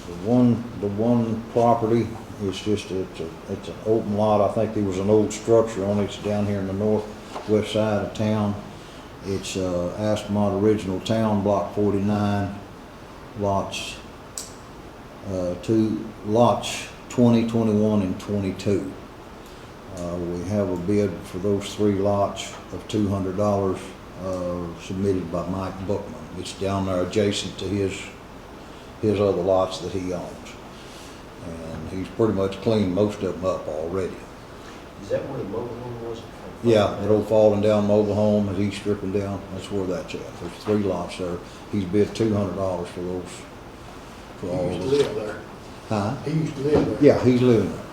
The one property is just, it's an open lot. I think there was an old structure on it. It's down here in the northwest side of town. It's Astamont Original Town, Block 49, lots 20, 21, and 22. We have a bid for those 3 lots of $200 submitted by Mike Bookman. It's down there adjacent to his other lots that he owns. And he's pretty much cleaned most of them up already. Is that where the mobile home was? Yeah, that old falling down mobile home as he's stripping down, that's where that's at. There's 3 lots there. He's bid $200 for those, for all He of used to those. live there. Huh? He used to live there. Yeah, he's living there.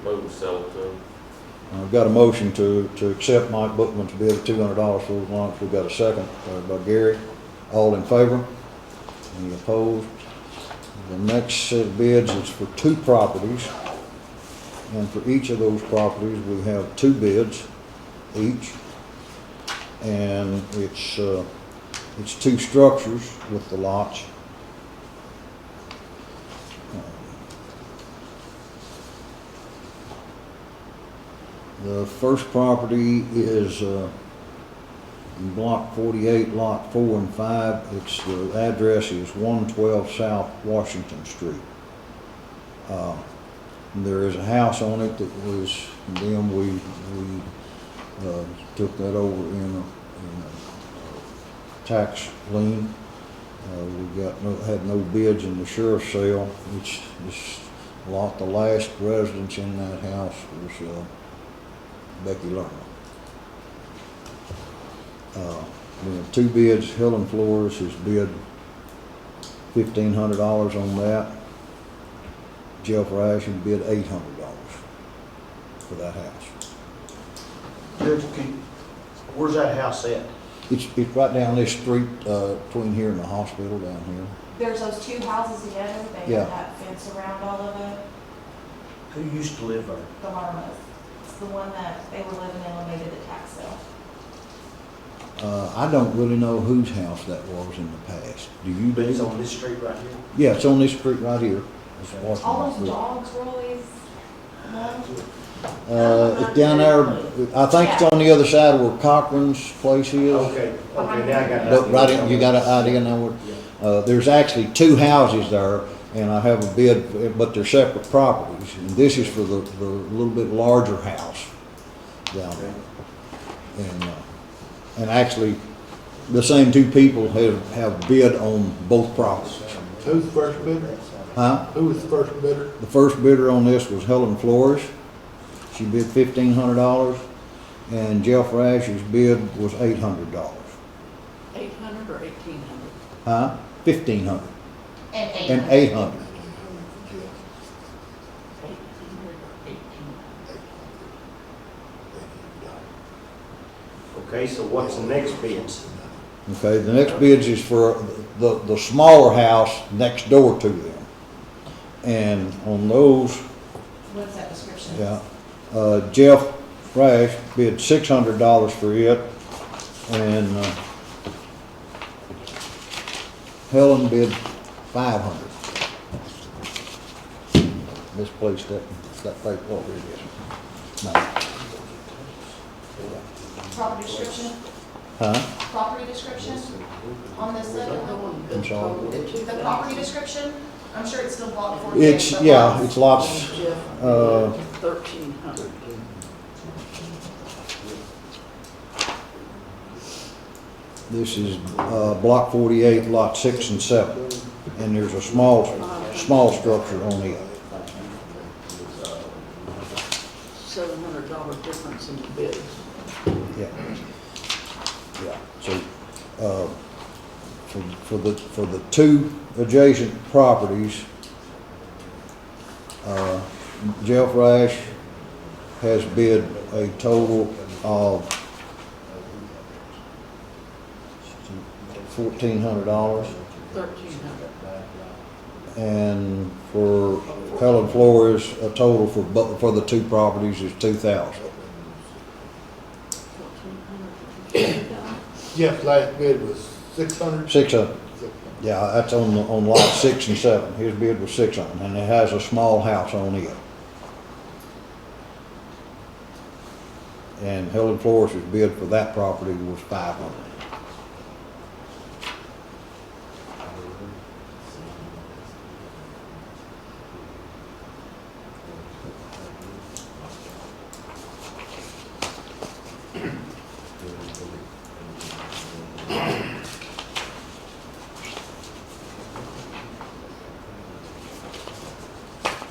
Move sell it to them. I've got a motion to accept Mike Bookman's bid of $200 for those lots. We've got a second by Gary. All in favor? Any opposed? The next set of bids is for 2 properties. And for each of those properties, we have 2 bids each. And it's 2 structures with the lots. The first property is in Block 48, Lot 4 and 5. The address is 112 South Washington Street. There is a house on it that was condemned. We took that over in a tax lien. We had no bids in the sheriff's sale. It's the last residence in that house was Becky Lerner. We have 2 bids. Helen Flores has bid $1,500 on that. Jeff Rash has bid $800 for that house. Judge, where's that house at? It's right down this street between here and the hospital down here. There's those 2 houses together, they Yeah. have that fence around all of it, Who used to live there? the Larmas. It's the one that they were living in when they did the tax sale. I don't really know whose house that was in the past. Do you? But it's on this street right here? Yeah, it's on this street right here. It's Washington All those Street. dogs were always, It's down there, I think it's on the other side where Cochran's place is. Okay, now I got that. But right, you got an idea now where, there's actually 2 houses there, and I have a bid, but they're separate properties. And this is for the little bit larger house down there. And actually, the same 2 people have bid on both properties. Who's the first bidder? Huh? Who was the first bidder? The first bidder on this was Helen Flores. She bid $1,500, and Jeff Rash's bid was $800. 800 or 1,800? Huh? $1,500 and and $800. 800 or 1,800. Okay, so what's the next bids? Okay, the next bids is for the smaller house next door to them. And on those, what's that description? yeah, Jeff Rash bid $600 for it, and Helen bid $500. Misplaced that paper over here. No. Property description, Huh? property description on this The letter? one I'm that sorry? told it The property description, I'm sure it's still block 48. It's, but yeah, lots. it's lots, Jeff, uh, 1,300. this is block 48, lot 6 and 7, and there's a small structure on it. $700 difference in the bids. Yeah. Yeah, so, for the 2 adjacent properties, Jeff Rash has bid a total of $1,400. 1,300. And for Helen Flores, a total for the 2 properties is $2,000. 1,400. Jeff's last bid was 600. 600. Yeah, that's on lot 6 and 7. His bid was 600, and it has a small house on it. And Helen Flores' bid for that property was 500.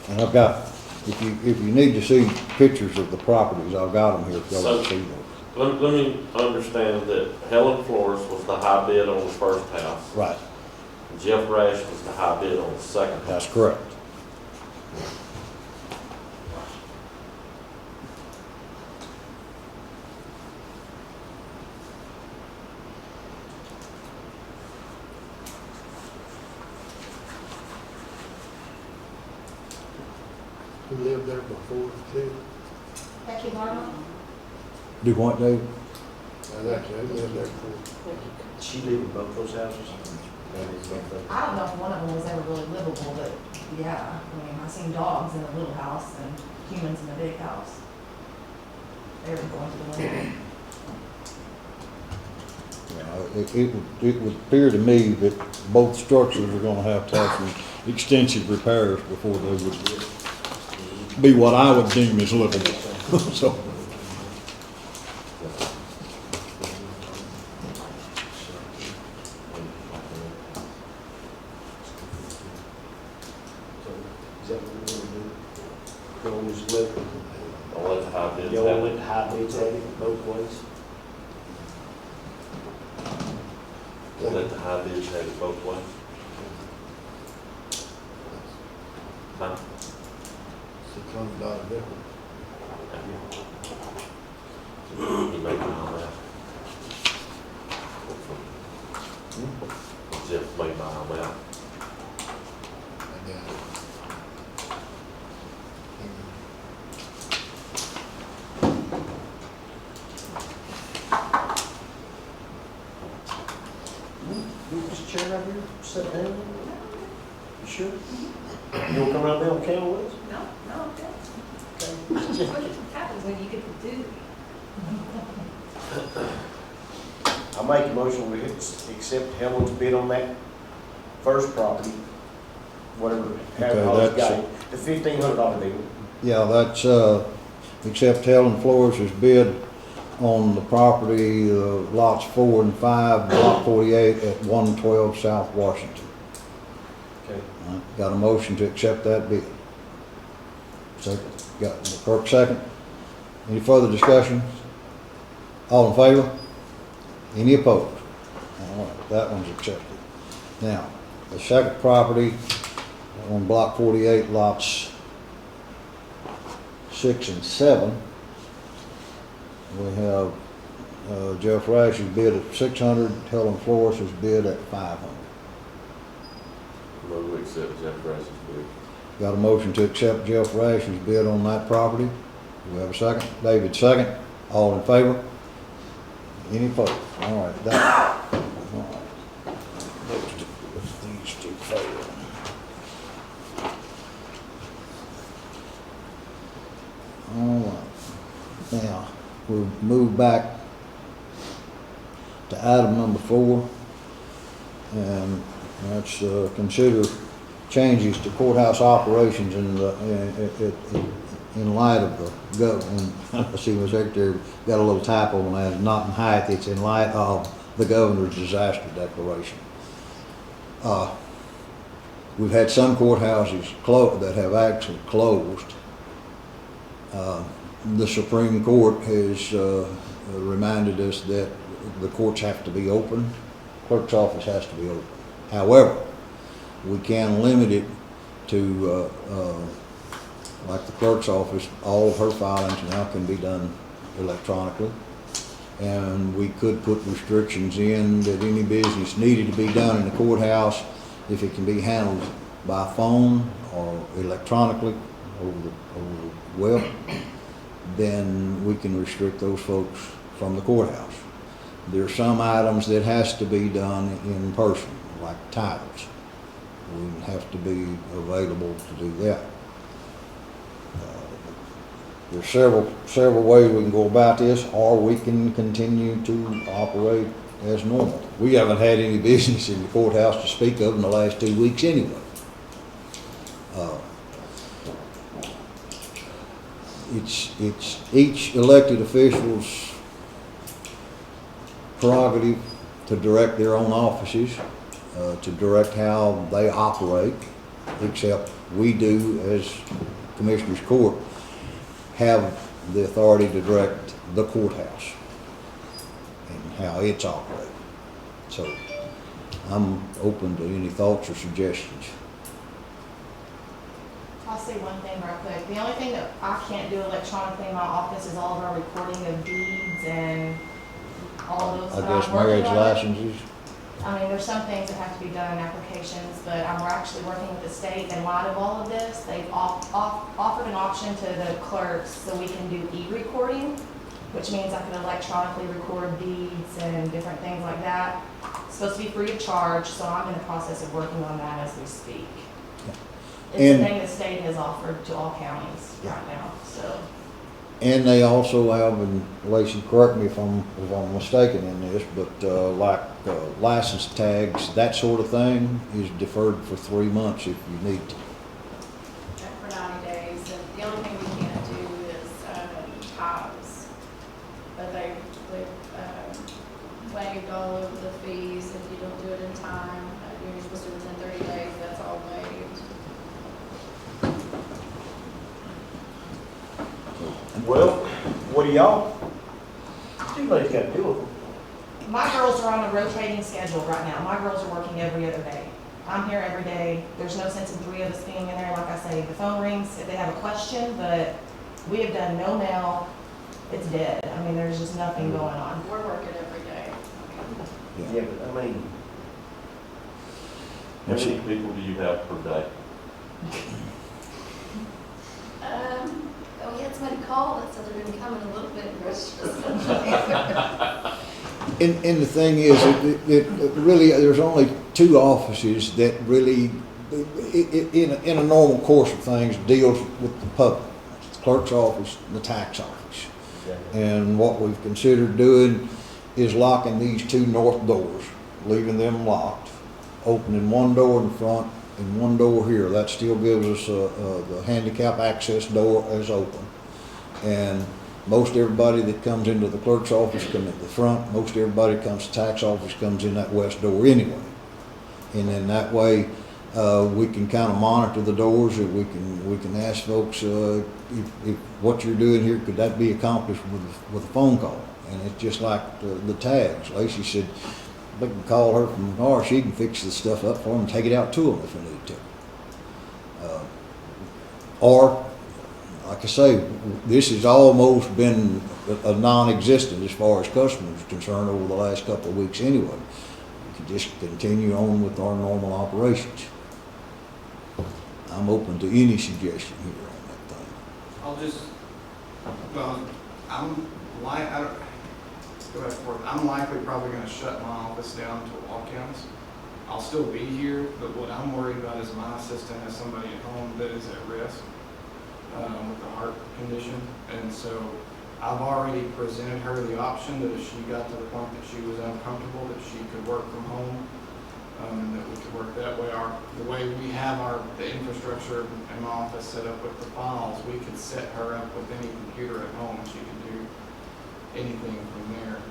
And I've got, if you need to see pictures of the properties, I've got them here if y'all want to see them. Let me understand that Helen Flores was the high bid on the first house. Right, Jeff Rash was the high bid on the second house. that's correct. Who lived there before too? Becky Barlow? Do what, Dave? That's who lived there before. She lived in both those houses? I don't know if one of them was ever really livable, but yeah, I mean, I've seen dogs in a little house and humans in a big house. They were going to the window. It would appear to me that both structures are gonna have to have some extensive repairs before they would be what I would deem as livable. So, Is that what we want to do? Go on this list? I'll let the high bids Y'all have let it. the high bids have it both ways? We'll let the high bids have it both ways. Huh? $600 difference. You make it on that. Jeff may buy them out. I got it. Mr. Chair, right here, sit down. You sure? You want to come right down and count with us? No, that's what happens when you get to do. I make a motion, we accept Helen's bid on that first property, whatever, however all it's got it, the $1,500 deal. yeah, that's, except Helen Flores' bid on the property, lots 4 and 5, block 48 at 112 South Washington. Okay. Got a motion to accept that bid. Second. Got the clerk second. Any further discussion? All in favor? Any opposed? All right, that one's accepted. Now, the second property on block 48, lots 6 and 7, we have Jeff Rash's bid at 600, Helen Flores' bid at 500. Move we accept Jeff Rash's bid. Got a motion to accept Jeff Rash's bid on that property. Do we have a second? David, second. All in favor? Any opposed? All right, that, all right. These two fail. All right. Now, we'll move back to item number 4. And that's, consider changes to courthouse operations in light of the government. I see my secretary got a little typo on that. It's not in height, it's in light of the governor's disaster declaration. We've had some courthouses that have actually closed. The Supreme Court has reminded us that the courts have to be open, clerk's office has to be open. However, we can limit it to, like the clerk's office, all of her filings now can be done electronically. And we could put restrictions in that any business needed to be done in the courthouse, if it can be handled by phone or electronically over the web, then we can restrict those folks from the courthouse. There are some items that has to be done in person, like titles. We have to be available to do that. There's several ways we can go about this, or we can continue to operate as normal. We haven't had any business in the courthouse to speak of in the last 2 weeks anyway. It's each elected official's prerogative to direct their own offices, to direct how they operate, except we do, as Commissioners Court, have the authority to direct the courthouse and how it's operated. So I'm open to any thoughts or suggestions. I'll say one thing real quick. The only thing that I can't do electronically in my office is all of our recording of deeds and all of those. I but guess I'm working marriage on it. licenses. I mean, there's some things that have to be done in applications, but we're actually working with the state. In light of all of this, they've offered an option to the clerks so we can do e-recording, which means I can electronically record deeds and different things like that. It's supposed to be free of charge, so I'm in the process of working on that as we speak. It's And- a thing the state has offered to all counties right now, so. And they also have, and Lacey, correct me if I'm mistaken in this, but like license tags, that sort of thing is deferred for 3 months if you need to. For 90 days, and the only thing we can't do is ties. But they waived all of the fees if you don't do it in time. You're supposed to do it within 30 days, that's all waived. Well, what do y'all, you ladies got to deal with them. My girls are on a rotating schedule right now. My girls are working every other day. I'm here every day. There's no sense in 3 of us being in there. Like I say, the phone rings if they have a question, but we have done no mail. It's dead. I mean, there's just nothing going on. We're working every day. Yeah, but I mean, How many people do you have per day? We had somebody call that said they're gonna come in a little bit and rush And the thing is, it really, there's only 2 offices that really, in a normal course of things, deals with the public. It's the clerk's office and the tax office. And what we've considered doing is locking these 2 north doors, leaving them locked, opening 1 door in the front and 1 door here. That still gives us the handicap access door as open. And most everybody that comes into the clerk's office comes in the front. Most everybody that comes to the tax office comes in that west door anyway. And then that way, we can kind of monitor the doors. That we can ask folks if what you're doing here, could that be accomplished with a phone call? And it's just like the tags. Lacey said, they can call her from the car. She can fix the stuff up for them and take it out to them if we need to. Or, like I say, this has almost been a non-existent as far as customers are concerned over the last couple of weeks anyway. We can just continue on with our normal operations. I'm open to any suggestion here on that thing. I'll just, well, I don't, go back and forth. I'm likely probably gonna shut my office down to walk-ins. I'll still be here, but what I'm worried about is my assistant has somebody at home that is at risk with a heart condition. And so I've already presented her the option that if she got to the point that she was uncomfortable, that she could work from home, and that we could work that way. The way we have the infrastructure in my office set up with the files, we could set her up with any computer at home and she could do anything from there.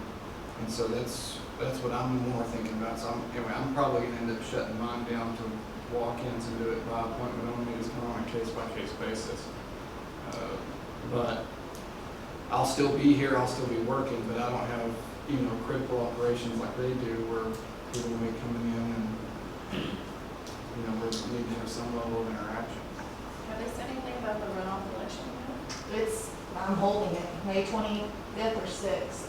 And so that's what I'm more thinking about. So I'm probably gonna end up shutting mine down to walk-ins and do it by appointment only, just kind of on a case-by-case basis. But I'll still be here, I'll still be working, but I don't have, critical operations like they do where people will be coming in and, we need to have some level of interaction. Have they said anything about the runoff election yet? I'm holding it, May 25th or 6th.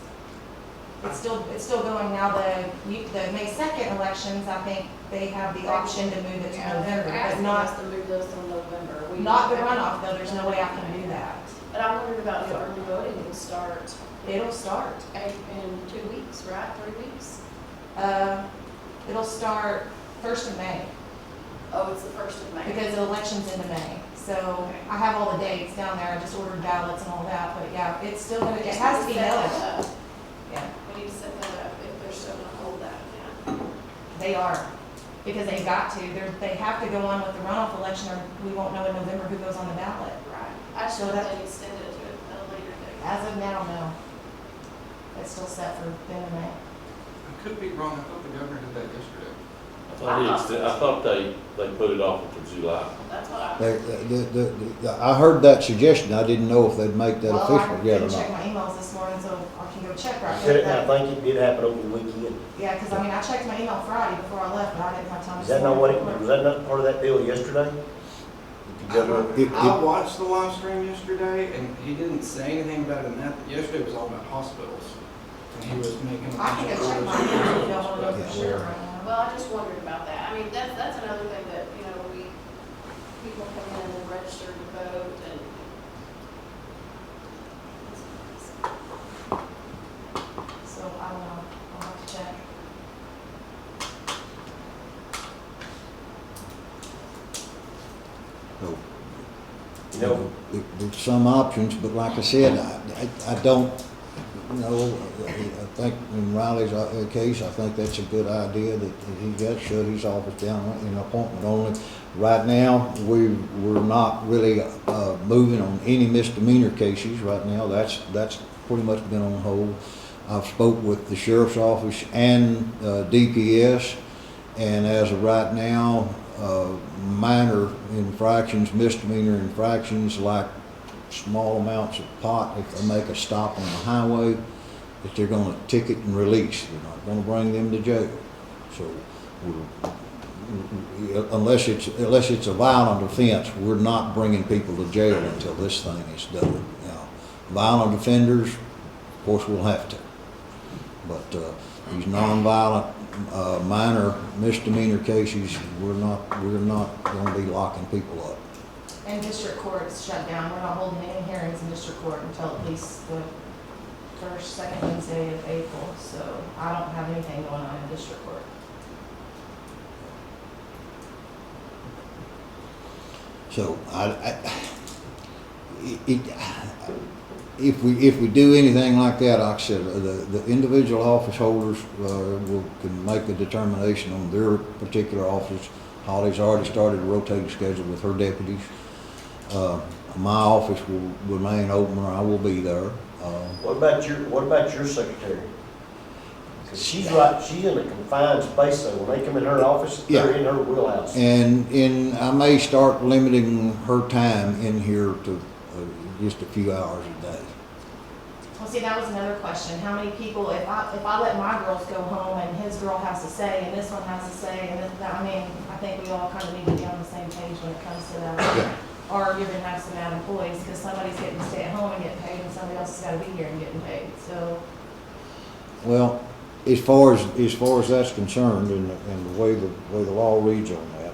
It's still going now. The May 2nd elections, I think they have the option to move it to Yeah, November, they're but asking not, us to move those till November. not the runoff though. There's no way I can do that. But I'm wondering about if early voting will start It'll start. in 2 weeks, right? 3 weeks? It'll start 1st of May, Oh, it's the 1st of May. because the election's into May. So I have all the dates down there, I just ordered ballots and all that, but yeah, it's still gonna, it has to be Set mailed. that up. Yeah, We need to set that up if they're still gonna hold that again. they are, because they got to, they have to go on with the runoff election, or we won't know in November who goes on the ballot. Right. I just So know that- they extended it to a later date. As of now, no. It's still set for the end of May. I could be wrong, I thought the governor did that yesterday. I thought they put it off until July. That's what I. I heard that suggestion, I didn't know if they'd make that Well, official yet or I didn't check not. my emails this morning, so I can go check right Said it, now. and I think it did happen over the weekend. Yeah, because I mean, I checked my email Friday before I left, but I didn't have time to. Is that not what was that not part of that bill yesterday? That the governor- I watched the live stream yesterday, and he didn't say anything about it in that. Yesterday was all about hospitals, and he was making a I can bunch go of check my orders. email if you don't want to know Yeah. for sure right now. Well, I just wondered about that. I mean, that's another thing that, you know, people come in and register to vote and. So I don't know, I'll have to check. So, You know, there's some options, but like I said, I don't, you know, I think in Riley's case, I think that's a good idea that he got shut his office down in appointment only. Right now, we're not really moving on any misdemeanor cases right now. That's pretty much been on hold. I've spoke with the sheriff's office and DPS, and as of right now, minor infractions, misdemeanor infractions like small amounts of pot, if they make a stop on the highway, that they're gonna ticket and release. They're not gonna bring them to jail. So unless it's a violent offense, we're not bringing people to jail until this thing is done. Now, violent offenders, of course, we'll have to. But these nonviolent, minor misdemeanor cases, we're not gonna be locking people up. And district court is shut down. We're not holding any hearings in district court until at least the second Wednesday of April. So I don't have anything going on in district court. So if we do anything like that, like I said, the individual office holders can make a determination on their particular office. Holly's already started a rotating schedule with her deputies. My office will remain open, or I will be there. what about your secretary? 'Cause she's in a confined space, so when they come in her office, they're in her wheelhouse. And I may start limiting her time in here to just a few hours a day. Well, see, that was another question. How many people, if I let my girls go home and his girl has to say, and this one has to say, and I mean, I think we all kind of need to be on the same page when it comes to that. Or you're gonna have some bad employees, because somebody's getting to stay at home and get paid, and somebody else has gotta be here and getting paid, so. Well, as far as that's concerned, and the way the law reads on that,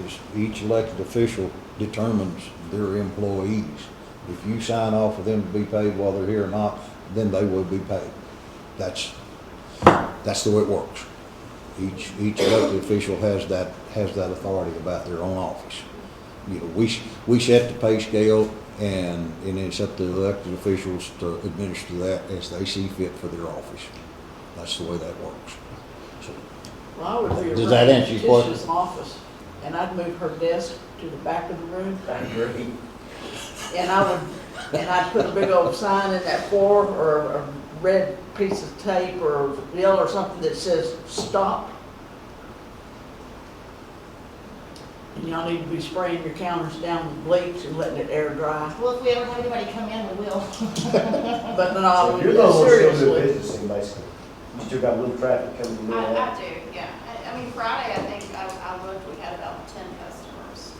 is each elected official determines their employees. If you sign off for them to be paid while they're here or not, then they will be paid. That's the way it works. Each elected official has that authority about their own office. You know, we set the pay scale, and it's up to the elected officials to administer that as they see fit for their office. That's the way that works. So, Well, I would Does that answer your question? Tisha's office, and I'd move her desk to the back of the room, I agree. and I'd put a big old sign in that floor, or a red piece of tape, or yellow, or something that says, "Stop." And y'all need to be spraying your counters down with bleach and letting it air dry. Well, if we ever have anybody come in, we will. But no, So you're the one still do seriously. business in, basically. You still got a little traffic coming in. I do, yeah. I mean, Friday, I think, I looked, we had about 10 customers.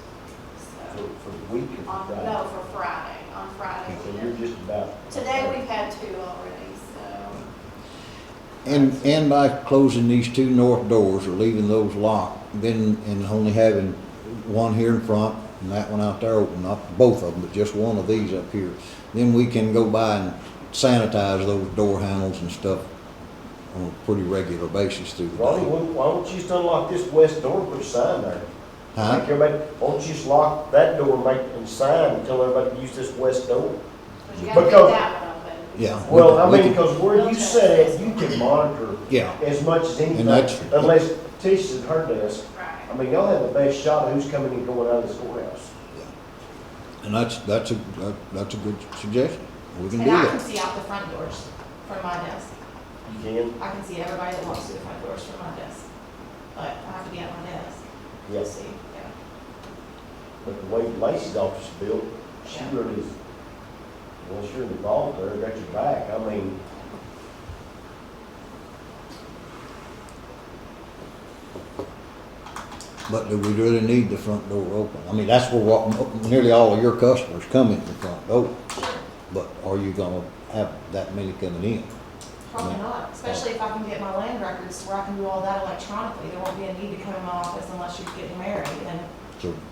So, For the week or for Friday? no, for Friday, on Friday. So we you're did. just about. Today, we've had 2 already, so. and by closing these two north doors or leaving those locked, then and only having one here in front and that one out there open, not both of them, but just one of these up here, then we can go by and sanitize those door handles and stuff on a pretty regular basis through the Ronnie, day. why don't you just unlock this west door and put a sign there? Huh? Make everybody, why don't you just lock that door, make, and sign, and tell everybody to use this west door? But you gotta get Because- that one open. Yeah. Well, I we mean, can- because where you set it, you can monitor Yeah, as much as anything, that's- unless Tisha's at her desk. Right. I mean, y'all have the best shot of who's coming and going out of this courthouse. and that's a good suggestion. We can And do I can that. see out the front doors from my desk. You can? I can see everybody that walks through the front doors from my desk. But I have to be at my desk to Yes. see, yeah. But the way Lacey's office is built, she Yeah. really is, once you're involved there, got your back. I mean, But do we really need the front door open? I mean, that's where nearly all of your customers come in the front door. But are you gonna have that many coming in? Probably not, especially if I can get my land records where I can do all that electronically. There won't be a need to come in my office unless you're getting married. And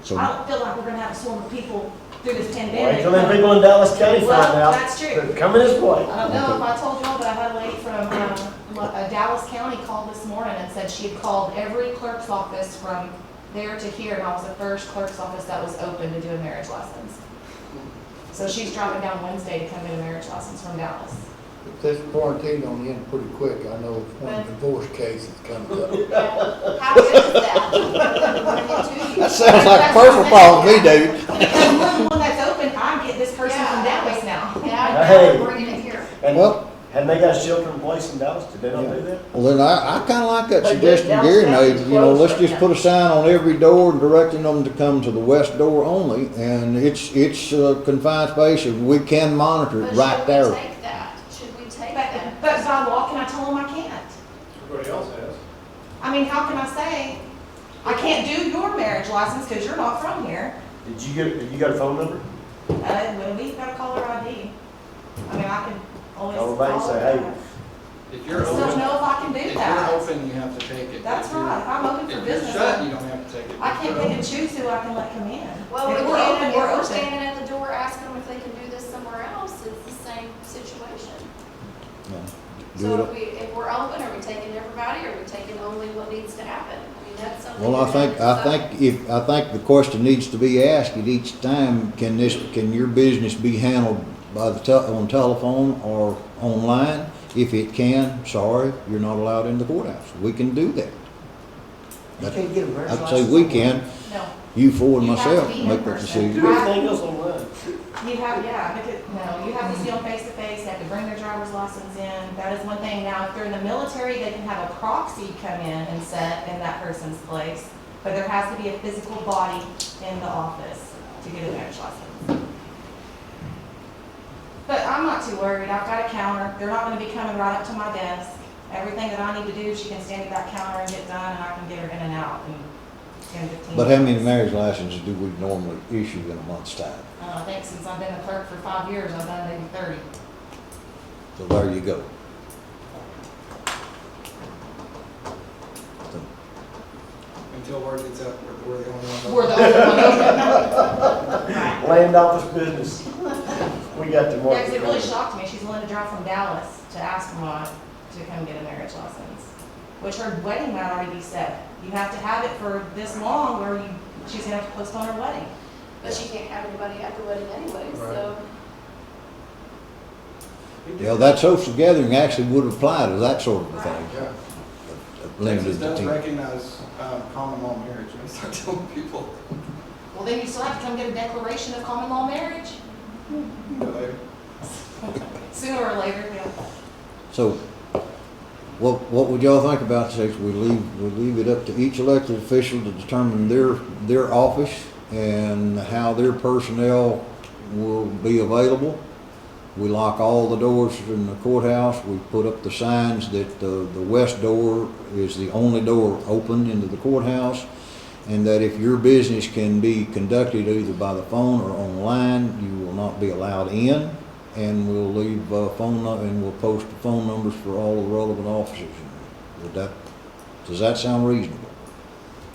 So, I don't feel like we're gonna have a swarm of people through this wait pandemic. till them people in Dallas County find Well, out. that's true. They're coming this way. I don't know if I told y'all, but I had a lady from Dallas County call this morning and said she had called every clerk's office from there to here, and I was the first clerk's office that was open to do a marriage license. So she's driving down Wednesday to come get a marriage license from Dallas. If this quarantine on in pretty quick, I know one divorce case is coming up. Yeah. How good is that? that sounds like a perfect problem to me, David. Because we're the one that's open, I get this person from Dallas now. Now Hey. you're bringing it here. And Well, hadn't they got a shelter in place in Dallas? Did they not do that? well, then I kinda like that They did. suggestion Dallas Gary County's made, you know, closed let's right just now. put a sign on every door directing them to come to the west door only, and it's confined space, and we can monitor it But right should there. we take that? Should we take But, that? but by law, can I tell them I can't? Everybody else has. I mean, how can I say, I can't do your marriage license because you're not from here? Did you got a phone number? When we got a caller ID. I mean, I can always Call call them back and say, hey, her. If I you're just don't open, know if I can do if you're that. open, you have to take it. That's If you're- right, if I'm open for If you're business, shut, you don't have to take it. I If can't you're pick open- and choose who I can let come in. Well, If we we're can, open, if we're we're open. standing at the door asking them if they can do this somewhere else, it's the same situation. Yeah. Do So it, if we're open, are we taking everybody, or are we taking only what needs to happen? I mean, that's something. well, I we have think, to decide. I think the question needs to be asked at each time, can your business be handled by on telephone or online? If it can, sorry, you're not allowed in the courthouse. We can do that. you can't get a marriage I'd license. say we can, No, you four and You have to myself be in make that person. decision. Do everything else online. you have, yeah, because, no, you have to see them face to face, they have to bring their driver's license in. That is one thing. Now, if they're in the military, they can have a proxy come in and set in that person's place. But there has to be a physical body in the office to get a marriage license. But I'm not too worried. I've got a counter. They're not gonna be coming right up to my desk. Everything that I need to do, she can stand at that counter and get done, and I can get her in and out in 10, 15 But how many minutes. marriage licenses do we normally issue in a month's time? I think since I've been a clerk for 5 years, I've done maybe 30. So there you go. Until word gets out, we're the only one. We're the only one open. Right. Land office business. We got the Yeah, market. 'cause it really shocked me. She's willing to drive from Dallas to Aspenmont to come get a marriage license, which her wedding might already be set. You have to have it for this long, or she's gonna have to postpone her wedding. But she can't have anybody at the wedding anyway, so. Yeah, that social gathering actually would apply to that sort of a thing. Yeah. Limited Texas to does 10. recognize common law marriage, and start telling people, Well, then you still have to come get a declaration of common law marriage, later. sooner or later, yeah. So, what would y'all think about this? We leave it up to each elected official to determine their office and how their personnel will be available. We lock all the doors in the courthouse. We put up the signs that the west door is the only door open into the courthouse, and that if your business can be conducted either by the phone or online, you will not be allowed in. And we'll leave and we'll post the phone numbers for all the relevant officers. Does that sound reasonable?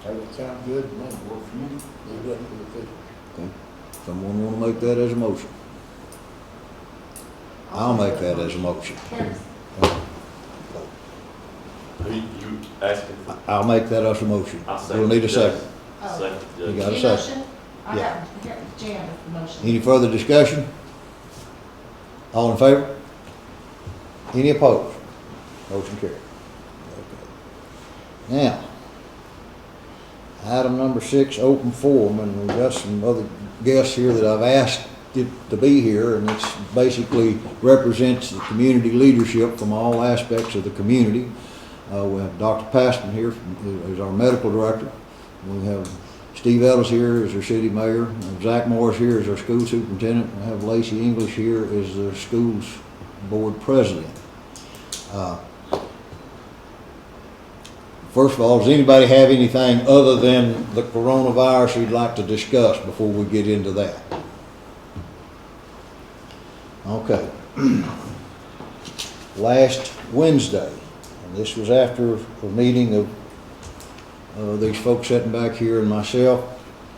That would sound good to me. Work for you. Leave it up to the official. Okay. Someone want to make that as a motion? I'll make that as a motion. asking for. I'll make that as a motion. I'll second We'll need a Judge. second. Oh. Second, You Judge. got a Any second? motion? I Yeah. got Jan with the motion. Any further discussion? All in favor? Any opposed? Motion carried. Okay. Now, item number 6, open forum, and we've got some other guests here that I've asked to be here, and it's basically represents the community leadership from all aspects of the community. We have Dr. Paston here, who's our medical director. We have Steve Ellis here as our city mayor. Zach Morris here as our school superintendent. We have Lacey English here as the school's board president. First of all, does anybody have anything other than the coronavirus you'd like to discuss before we get into that? Okay. Last Wednesday, and this was after a meeting of these folks sitting back here and myself,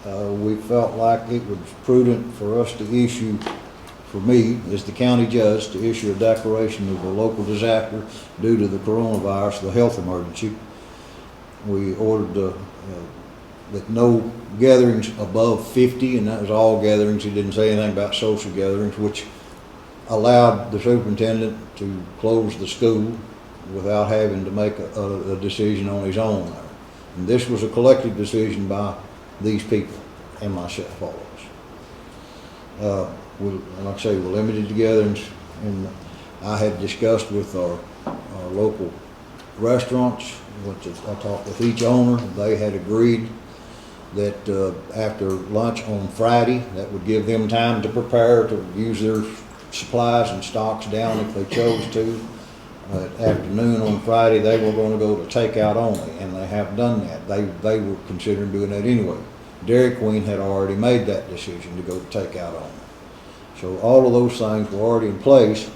we felt like it was prudent for us to issue, for me, as the county judge, to issue a declaration of a local disaster due to the coronavirus, the health emergency. We ordered that no gatherings above 50, and that was all gatherings. He didn't say anything about social gatherings, which allowed the superintendent to close the school without having to make a decision on his own. And this was a collective decision by these people and myself, all of us. Like I say, we're limited to gatherings, and I had discussed with our local restaurants. I talked with each owner. They had agreed that after lunch on Friday, that would give them time to prepare to use their supplies and stocks down if they chose to. At afternoon on Friday, they were going to go to takeout only, and they have done that. They were considering doing that anyway. Dairy Queen had already made that decision to go to takeout only. So all of those things were already in place,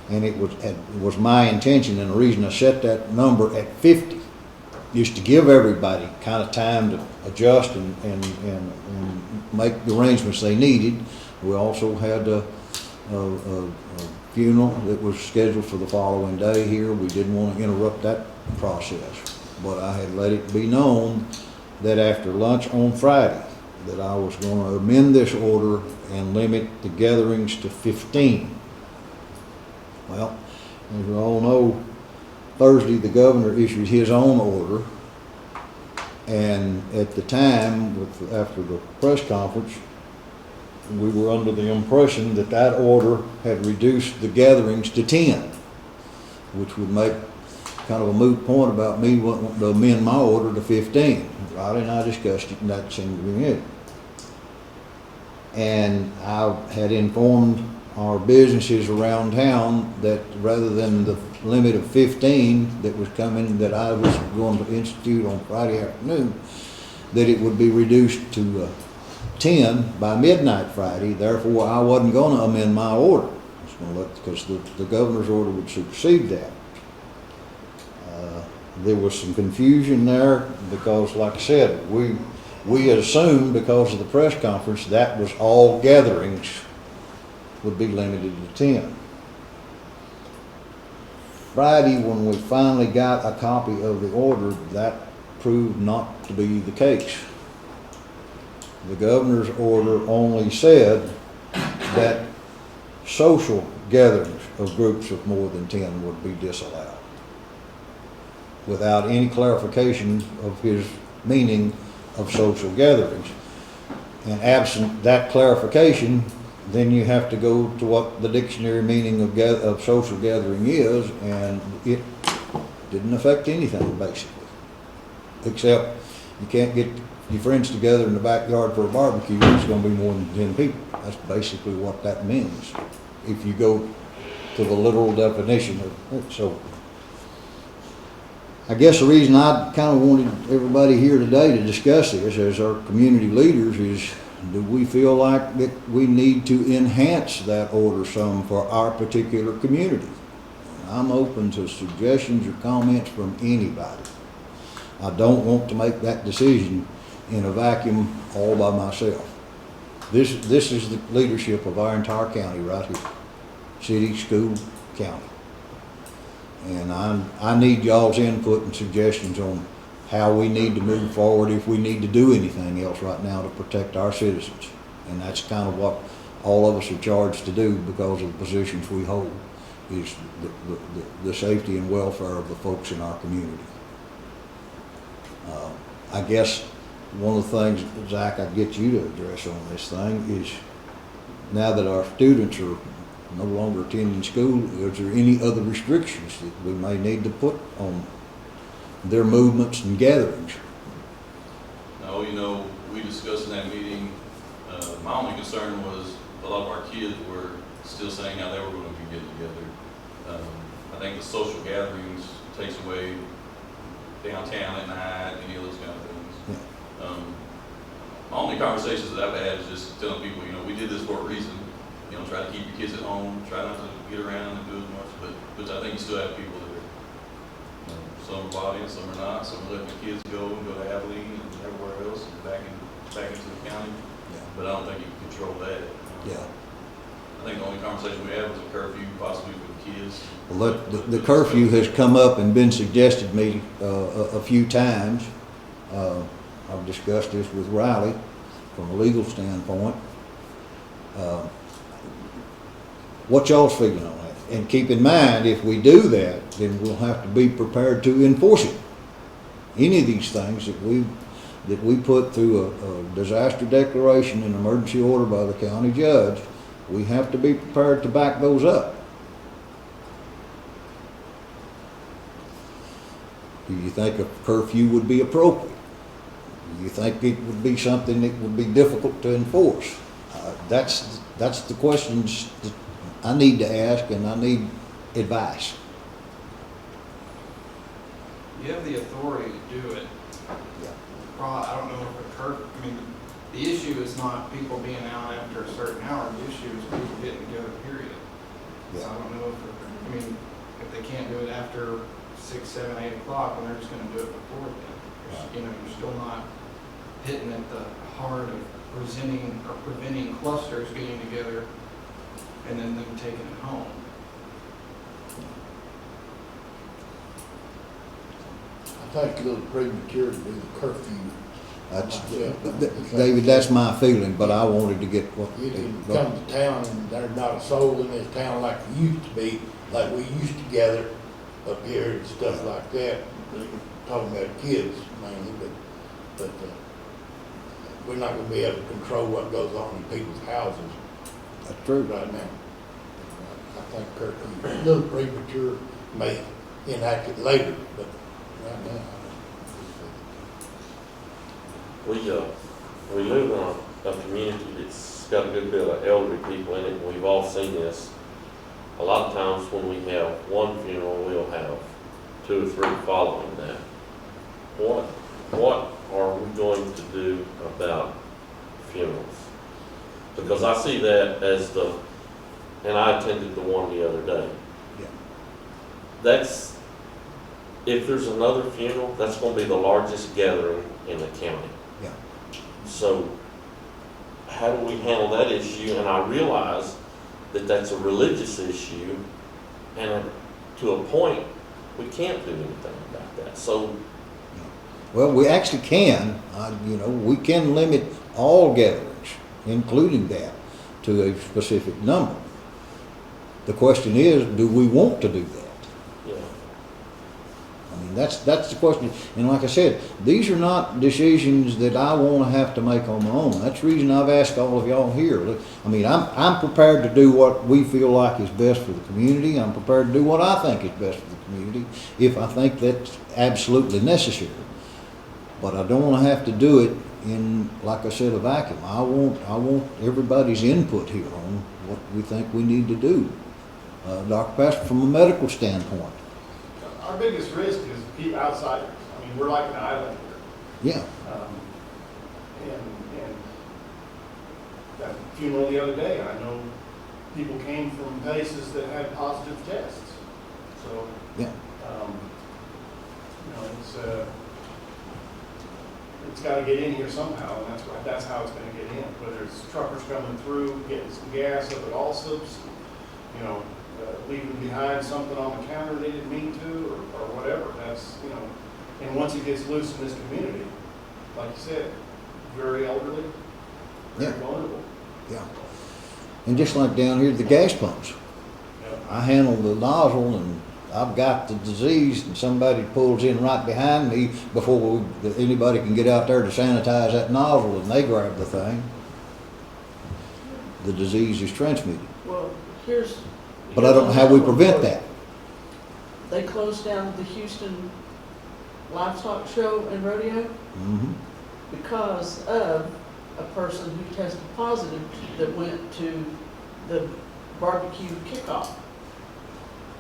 and it was my intention, and the reason I set that number at 50 is to give everybody kind of time to adjust and make the arrangements they needed. We also had a funeral that was scheduled for the following day here. We didn't want to interrupt that process, but I had let it be known that after lunch on Friday that I was going to amend this order and limit the gatherings to 15. Well, as we all know, Thursday the governor issued his own order, and at the time, after the press conference, we were under the impression that that order had reduced the gatherings to 10, which would make kind of a moot point about me wanting to amend my order to 15. Riley and I discussed it, and that seemed to be it. And I had informed our businesses around town that rather than the limit of 15 that was coming, that I was going to institute on Friday afternoon, that it would be reduced to 10 by midnight Friday. Therefore, I wasn't going to amend my order. I was going to let, because the governor's order would supersede that. There was some confusion there because, like I said, we had assumed because of the press conference that was all gatherings would be limited to 10. Friday, when we finally got a copy of the order, that proved not to be the case. The governor's order only said that social gatherings of groups of more than 10 would be disallowed, without any clarification of his meaning of social gatherings. And absent that clarification, then you have to go to what the dictionary meaning of social gathering is, and it didn't affect anything, basically. Except you can't get your friends together in the backyard for a barbecue, it's going to be more than 10 people. That's basically what that means, if you go to the literal definition of it. So I guess the reason I kind of wanted everybody here today to discuss this as our community leaders is, do we feel like that we need to enhance that order some for our particular community? I'm open to suggestions or comments from anybody. I don't want to make that decision in a vacuum all by myself. This is the leadership of our entire county right here. City, school, county. And I need y'all's input and suggestions on how we need to move forward, if we need to do anything else right now to protect our citizens. And that's kind of what all of us are charged to do because of the positions we hold, is the safety and welfare of the folks in our community. I guess one of the things, Zach, I'd get you to address on this thing is, now that our students are no longer attending school, is there any other restrictions that we may need to put on their movements and gatherings? No, you know, we discussed in that meeting, my only concern was a lot of our kids were still saying how they were going to be getting together. I think the social gatherings takes away downtown at night, any of those kind of things. My only conversations that I've had is just telling people, you know, we did this for a reason. You know, try to keep your kids at home, try not to get around and do as much, but I think you still have people that are, you know, some are lobbying, some are not, some are letting the kids go and go to Abilene and everywhere else and back into the county. Yeah. But I don't think you can control that. Yeah. I think the only conversation we had was a curfew, possibly for the kids. Well, the curfew has come up and been suggested to me a few times. I've discussed this with Riley from a legal standpoint. What y'all's feeling on that? And keep in mind, if we do that, then we'll have to be prepared to enforce it. Any of these things that we put through a disaster declaration and emergency order by the county judge, we have to be prepared to back those up. Do you think a curfew would be appropriate? Do you think it would be something that would be difficult to enforce? That's the questions that I need to ask, and I need advice. You have the authority to do it. I don't know if I mean, the issue is not people being out after a certain hour. The issue is people getting together, period. So I don't know if they can't do it after 6, 7, 8 o'clock, then they're just gonna do it before then. You know, you're still not hitting at the heart of preventing clusters getting together and then them taking it home. I think a little premature to do the curfew. David, that's my feeling, but I wanted to get what. You can come to town and there's not a soul in this town like it used to be, like we used to gather up here and stuff like that. Talking about kids mainly, but we're not gonna be able to control what goes on in people's houses. That's true. Right now. I think curfew is a little premature, may enact it later, but right now. We live in a community that's got a good bit of elderly people in it, and we've all seen this. A lot of times when we have one funeral, we'll have 2 or 3 following that. What are we going to do about funerals? Because I see that as and I attended the one the other day. Yeah. If there's another funeral, that's going to be the largest gathering in the county. Yeah. So how do we handle that issue? And I realize that that's a religious issue, and to a point, we can't do anything about that. So, Well, we actually can. We can limit all gatherings, including that, to a specific number. The question is, do we want to do that? yeah, I mean, that's the question. And like I said, these are not decisions that I want to have to make on my own. That's the reason I've asked all of y'all here. Look, I mean, I'm prepared to do what we feel like is best for the community. I'm prepared to do what I think is best for the community if I think that's absolutely necessary. But I don't want to have to do it in, like I said, a vacuum. I want everybody's input here on what we think we need to do. Dr. Pastor, from a medical standpoint. Our biggest risk is keep outsiders. I mean, we're like an island here. Yeah. And that funeral the other day, I know people came from places that had positive tests. So, Yeah. it's got to get in here somehow, and that's how it's going to get in. Whether it's truckers coming through, getting some gas up at Allsup's, leaving behind something on the counter they didn't mean to, or whatever. That's, you know, and once it gets loose in this community, like you said, very elderly, very Yeah. vulnerable. Yeah. And just like down here, the gas pumps. Yep. I handle the nozzle and I've got the disease and somebody pulls in right behind me before anybody can get out there to sanitize that nozzle and they grab the thing. The disease is transmitted. Well, here's. But I don't know how we prevent that. They closed down the Houston Livestock Show and Rodeo Mm-hmm. because of a person who tested positive that went to the barbecue kickoff.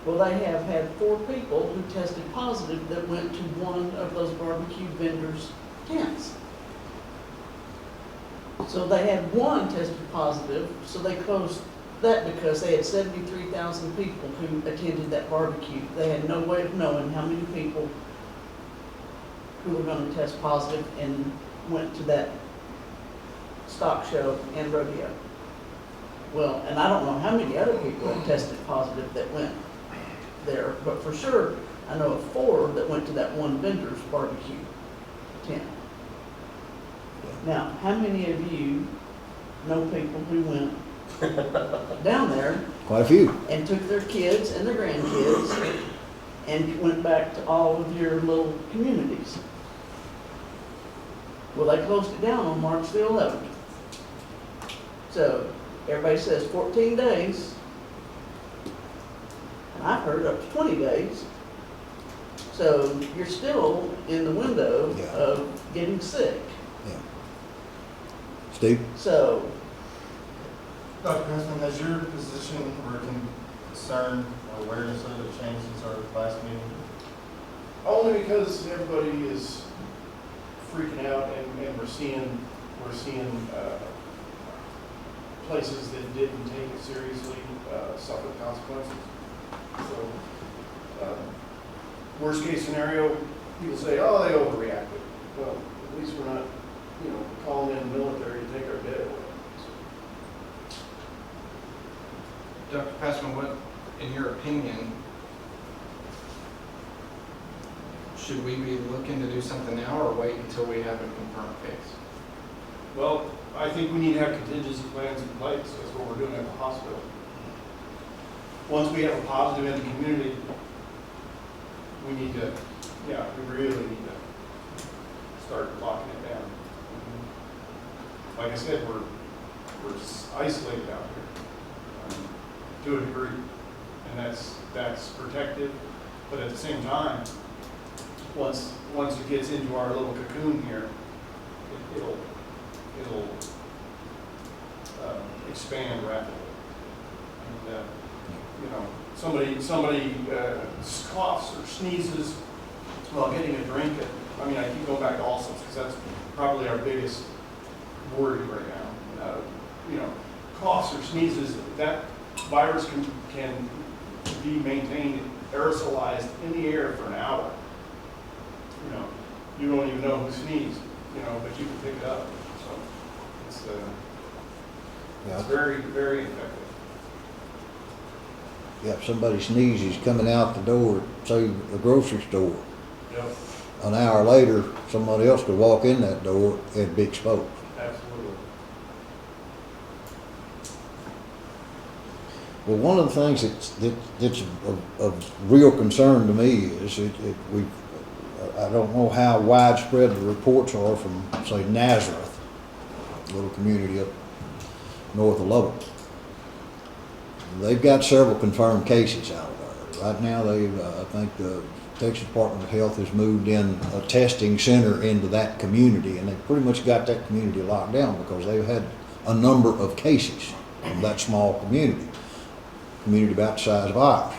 Well, they have had 4 people who tested positive that went to one of those barbecue vendors' tents. So they had one tested positive, so they closed that because they had 73,000 people who attended that barbecue. They had no way of knowing how many people who were going to test positive and went to that stock show and rodeo. Well, and I don't know how many other people have tested positive that went there, but for sure, I know of 4 that went to that one vendor's barbecue tent. Now, how many of you know people who went down there Quite a few. and took their kids and their grandkids and went back to all of your little communities? Well, they closed it down on March the 11th. So everybody says 14 days. And I've heard up to 20 days. So you're still in the window Yeah. of getting sick. Yeah. Steve? So, Dr. Huntsman, has your position or concern or awareness of it changed since our last meeting? Only because everybody is freaking out and we're seeing places that didn't take it seriously suffer consequences. So, worst case scenario, people say, oh, they overreacted. Well, at least we're not, calling in the military to take our dead away. Dr. Passman, what, in your opinion, should we be looking to do something now or wait until we have a confirmed case? Well, I think we need to have contingency plans in place. That's what we're doing at the hospital. Once we have a positive in the community, we need to, we really need to start locking it down. Like I said, we're isolated out here to a degree, and that's protective. But at the same time, once it gets into our little cocoon here, it'll expand rapidly. And somebody coughs or sneezes while getting a drink. I keep going back to Allsup's because that's probably our biggest worry right now. Coughs or sneezes, that virus can be maintained aerosolized in the air for an hour. You don't even know who sneezed, but you can pick it up. So it's very, very effective. Yeah, if somebody sneezes coming out the door, say the grocery store, Yep, an hour later, somebody else could walk in that door and be exposed. absolutely. Well, one of the things that's of real concern to me is I don't know how widespread the reports are from, say, Nazareth, a little community up north of Lubbock. They've got several confirmed cases out there. Right now, I think the Texas Department of Health has moved in a testing center into that community, and they've pretty much got that community locked down because they've had a number of cases in that small community about the size of ours.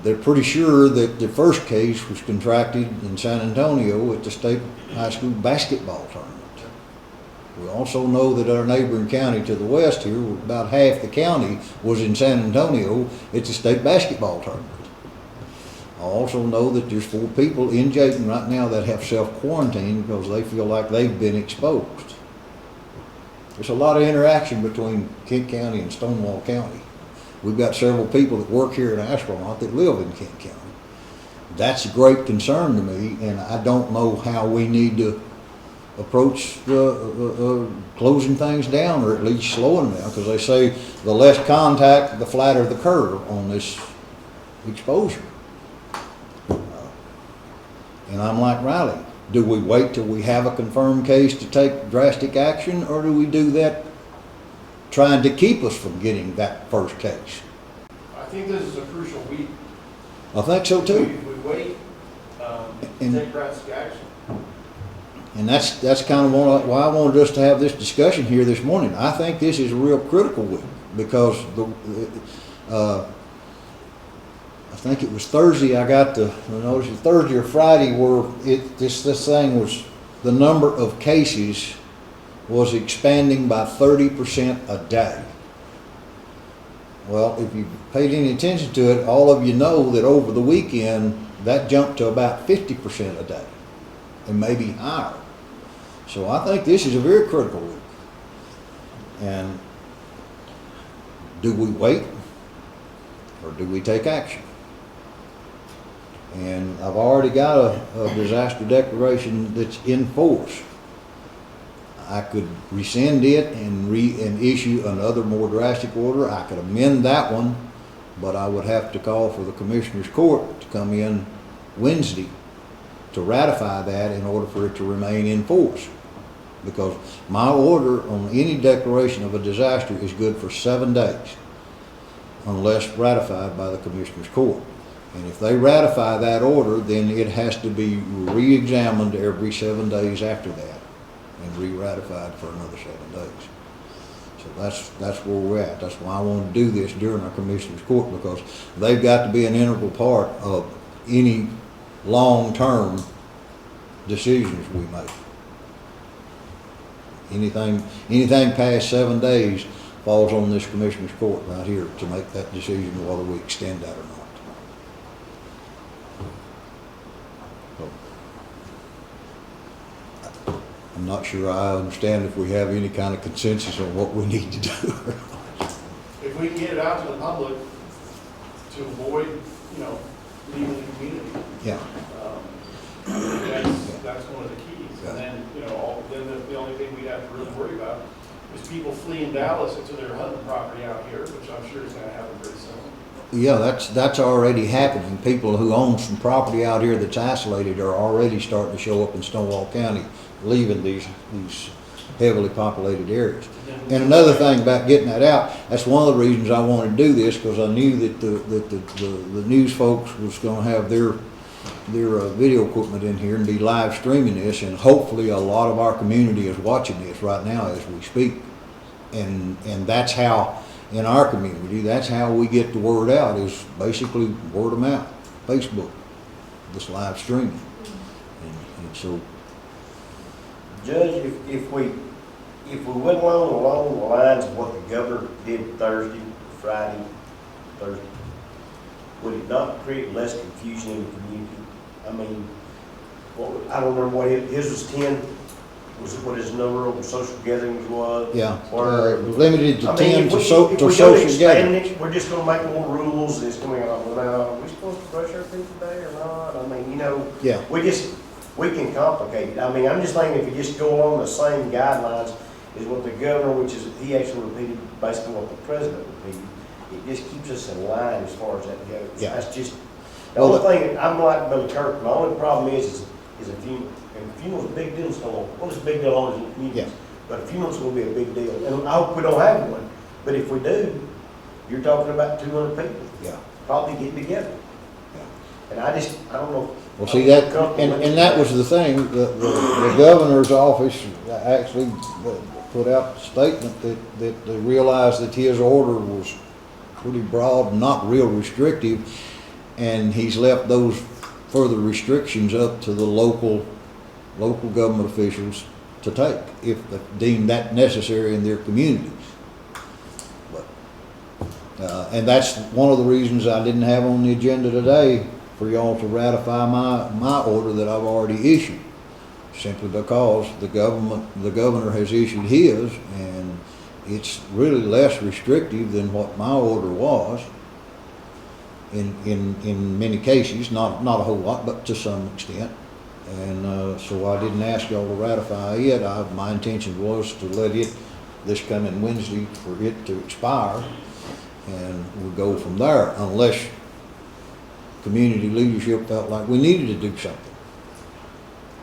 They're pretty sure that the first case was contracted in San Antonio at the state high school basketball tournament. We also know that our neighboring county to the west here, about half the county, was in San Antonio at the state basketball tournament. I also know that there's 4 people in Jayton right now that have self-quarantined because they feel like they've been exposed. There's a lot of interaction between Kent County and Stonewall County. We've got several people that work here in Astronaut that live in Kent County. That's a great concern to me, and I don't know how we need to approach closing things down, or at least slowing them down, because they say the less contact, the flatter the curve on this exposure. And I'm like Riley, do we wait till we have a confirmed case to take drastic action, or do we do that trying to keep us from getting that first case? I think this is a crucial week. I think so too. If we wait, And- take drastic action. And that's kind of why I wanted us to have this discussion here this morning. I think this is a real critical week, because I think it was Thursday I got the notice, Thursday or Friday, where this thing was, the number of cases was expanding by 30% a day. Well, if you paid any attention to it, all of you know that over the weekend, that jumped to about 50% a day, and maybe higher. So I think this is a very critical week. And do we wait, or do we take action? And I've already got a disaster declaration that's in force. I could rescind it and issue another more drastic order. I could amend that one, but I would have to call for the Commissioner's Court to come in Wednesday to ratify that in order for it to remain in force. Because my order on any declaration of a disaster is good for 7 days, unless ratified by the Commissioner's Court. And if they ratify that order, then it has to be re-examined every 7 days after that, and re-ratified for another 7 days. So that's where we're at. That's why I want to do this during our Commissioner's Court, because they've got to be an integral part of any long-term decisions we make. Anything past 7 days falls on this Commissioner's Court right here to make that decision whether we extend that or not. So, I'm not sure I understand if we have any kind of consensus on what we need to do. If we can get it out to the public to avoid, leaving the community, Yeah. that's one of the keys. And then, then the only thing we'd have to really worry about is people fleeing Dallas into their hunting property out here, which I'm sure is gonna happen very soon. Yeah, that's already happening. People who own some property out here that's isolated are already starting to show up in Stonewall County, leaving these heavily populated areas. And another thing about getting that out, that's one of the reasons I wanted to do this, because I knew that the news folks was going to have their video equipment in here and be live streaming this, and hopefully a lot of our community is watching this right now as we speak. And that's how, in our community, that's how we get the word out, is basically word of mouth, Facebook, this live streaming. And so, Judge, if we went along the lines of what the governor did Thursday, Thursday, would it not create less confusion in the community? I mean, I don't remember what his was 10, was what his number of social gatherings was? yeah, Or, limited to 10 to if social we don't expand gatherings. it, we're just gonna make more rules, and it's gonna be, well, now, are we supposed to brush our teeth today or not? I mean, Yeah. we can complicate it. I mean, I'm just thinking if you just go along the same guidelines as what the governor, which is, he actually repeated basically what the president repeated, it just keeps us in line as far as that goes. Yeah. That's just, the only thing, I'm like Billy Kirk, my only problem is a funeral. And a funeral's a big deal in Stonewall. Well, it's a big deal always in the community. Yeah. But a funeral's gonna be a big deal. And I hope we don't have one. But if we do, you're talking about 200 people Yeah. probably getting together. And I don't know. Well, see, and that was the thing, the governor's office actually put out a statement that they realized that his order was pretty broad, not real restrictive, and he's left those further restrictions up to the local government officials to take, if they deem that necessary in their communities. And that's one of the reasons I didn't have on the agenda today for y'all to ratify my order that I've already issued. simply because the governor has issued his, and it's really less restrictive than what my order was in many cases, not a whole lot, but to some extent. And so I didn't ask y'all to ratify it. My intention was to let this coming Wednesday for it to expire, and we'll go from there, unless community leadership felt like we needed to do something.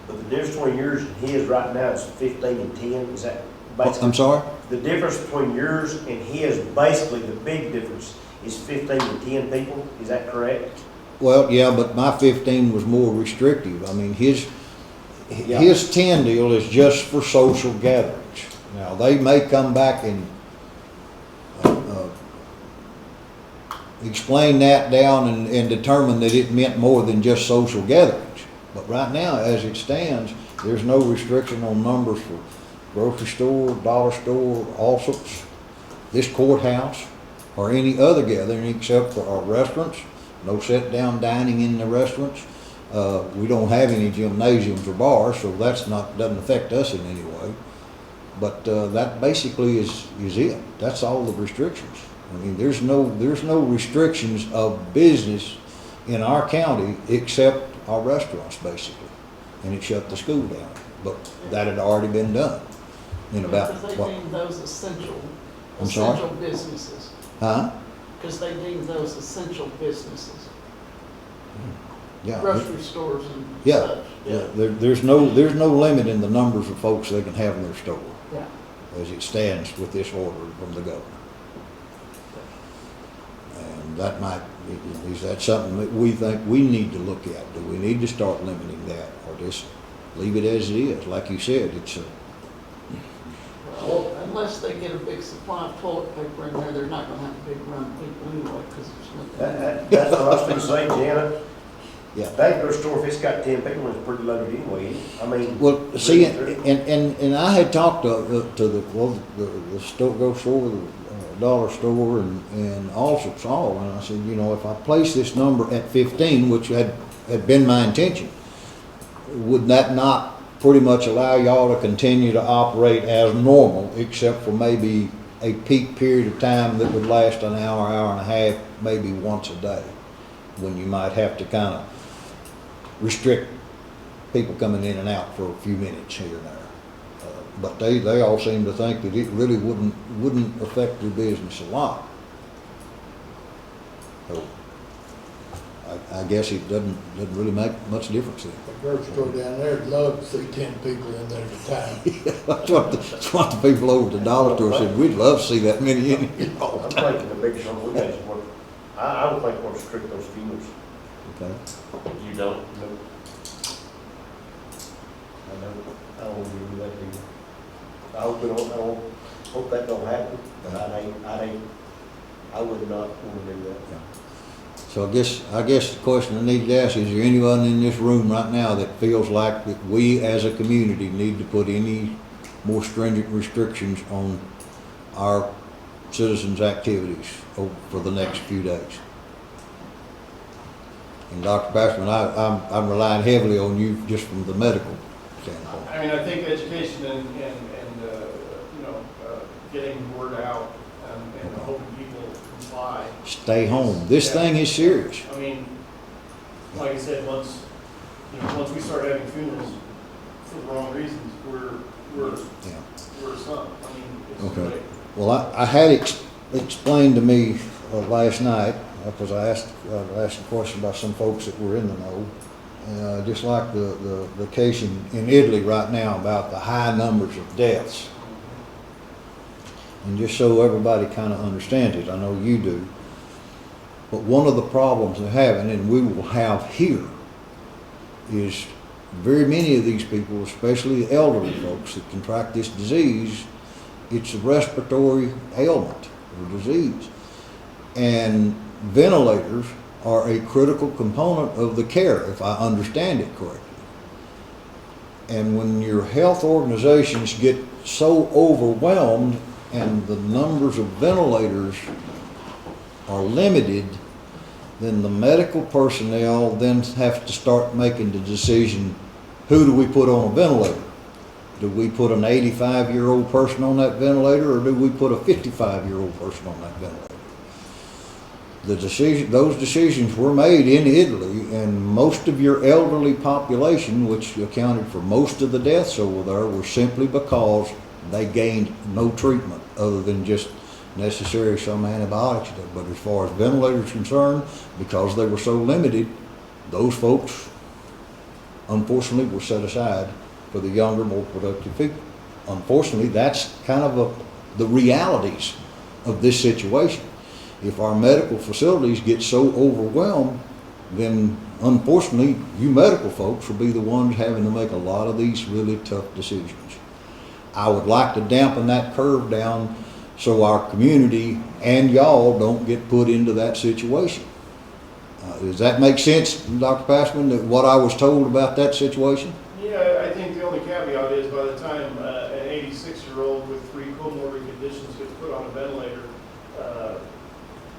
But the difference between yours and his right now is 15 and 10, is that basically? I'm sorry? The difference between yours and his, basically the big difference is 15 and 10 people, is that correct? Well, yeah, but my 15 was more restrictive. I mean, his 10 deal is just for social gatherings. Now, they may come back and explain that down and determine that it meant more than just social gatherings. But right now, as it stands, there's no restriction on numbers for grocery store, dollar store, Allsup's, this courthouse, or any other gathering except for our restaurants. No sit-down dining in the restaurants. We don't have any gymnasiums or bars, so doesn't affect us in any way. But that basically is it. That's all the restrictions. I mean, there's no restrictions of business in our county except our restaurants, basically. And it shut the school down. But that had already been done in about Because they deem those essential, I'm sorry? essential businesses. Huh? Because they deem those essential businesses. Yeah. Grocery stores and Yeah. such. Yeah. There's no limit in the numbers of folks they can have in their store Yeah. as it stands with this order from the governor. And is that something that we think we need to look at? Do we need to start limiting that, or just leave it as it is? Like you said, Well, unless they get a big supply of toilet paper in there, they're not gonna have a big run of people anyway, because there's nothing. That's what I was going to say, Janet. Yeah. That grocery store, if it's got 10 people, it's pretty loaded anyway. I mean. well, see, and I had talked to the store, grocery store, the dollar store, and Allsup's all, and I said, if I place this number at 15, which had been my intention, would that not pretty much allow y'all to continue to operate as normal, except for maybe a peak period of time that would last an hour, hour and a half, maybe once a day, when you might have to kind of restrict people coming in and out for a few minutes here and there. But they all seem to think that it really wouldn't affect their business a lot. So I guess it doesn't really make much difference then. The grocery store down there would love to see 10 people in there at a time. That's what the people over at the dollar store said. We'd love to see that many in here all the I'm time. thinking the biggest one we got is what, I don't think we'll restrict those funerals. Okay. You don't? No. I don't agree with that either. I hope that don't happen, but I would not want to do that. So I guess the question I need to ask is there anyone in this room right now that feels like that we as a community need to put any more stringent restrictions on our citizens' activities for the next few days? And Dr. Passman, I'm relying heavily on you just from the medical standpoint. I mean, I think education and getting the word out and hoping people comply. Stay home. This thing is serious. I mean, like I said, once we start having funerals for the wrong reasons, we're sunk. I mean, it's Okay. like, Well, I had explained to me last night, because I asked a question about some folks that were in the know, just like the case in Italy right now about the high numbers of deaths. And just so everybody kind of understands it, I know you do, but one of the problems they're having, and we will have here, is very many of these people, especially the elderly folks that contract this disease, it's a respiratory ailment or disease. And ventilators are a critical component of the care, if I understand it correctly. And when your health organizations get so overwhelmed and the numbers of ventilators are limited, then the medical personnel then have to start making the decision, who do we put on a ventilator? Do we put an 85-year-old person on that ventilator, or do we put a 55-year-old person on that ventilator? Those decisions were made in Italy, and most of your elderly population, which accounted for most of the deaths over there, were simply because they gained no treatment other than just necessary some antibiotics. But as far as ventilators concerned, because they were so limited, those folks, unfortunately, were set aside for the younger, more productive people. Unfortunately, that's kind of the realities of this situation. If our medical facilities get so overwhelmed, then unfortunately, you medical folks will be the ones having to make a lot of these really tough decisions. I would like to dampen that curve down so our community and y'all don't get put into that situation. Does that make sense, Dr. Passman, that what I was told about that situation? Yeah, I think the only caveat is by the time an 86-year-old with 3 comorbid conditions gets put on a ventilator,